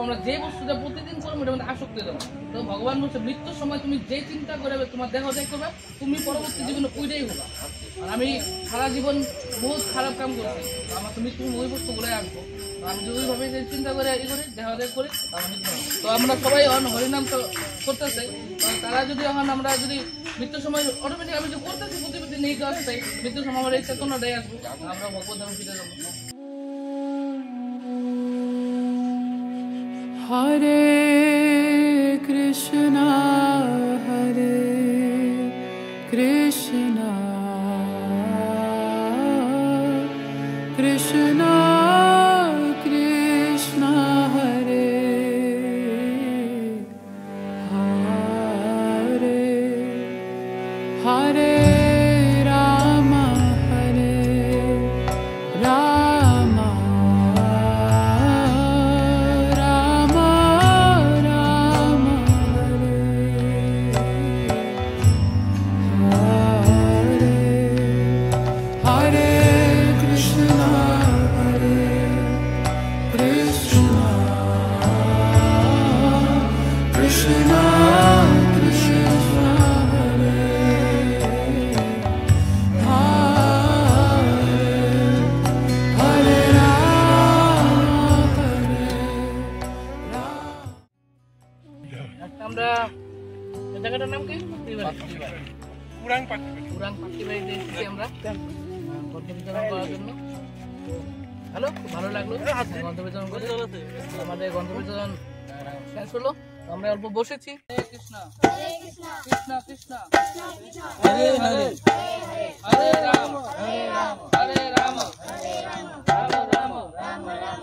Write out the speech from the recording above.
আমরা যে বস্তুটা প্রতিদিন করবো এটা মধ্যে আসক্তি দেবো। তো ভগবান বলছে মৃত্যুর সময় তুমি যে চিন্তা করবে তোমার দেহ দেখ করবে তুমি পরবর্তী জীবনে ওইটাই হবা। আর আমি সারা জীবন বহুত খারাপ কাম করছি, আমার তো মৃত্যু ওই বস্তুগুলোই আসবো। আমি যদি ওইভাবে চিন্তা করে ই করি দেহ দেখ করি তো আমরা সবাই হরিনাম করতেছে। তারা যদি এখন আমরা যদি মৃত্যুর সময় অটোমেটিক আমি যে করতেছি প্রতিপত্তি নেই আসতে মৃত্যুর সময় আমার এই চেতনাটাই আসবো, আমরা ভগবত ধামে ফিরে যাবো। হরে কৃষ্ণ হরে কৃষ্ণ কৃষ্ণ কৃষ্ণ হরে হরে হরে রাম হরে রাম রাম রাম হরে হরে কৃষ্ণ হরে কৃষ্ণ কৃষ্ণ কৃষ্ণ হরে হরে রাম হরে আজকে আমরা এই জায়গাটার নাম কি? পুরাং পাখি বাড়িতে এসেছি আমরা গ্রন্থ বিতরণ করার জন্য। হ্যালো, খুব ভালো লাগলো গ্রন্থ বিতরণ করে। আমাদের গ্রন্থ বিতরণ শেষ হলো, আমরা অল্প বসেছি। হরে কৃষ্ণ কৃষ্ণ কৃষ্ণ হরে হরে হরে রাম হরে রাম রাম রাম রাম রাম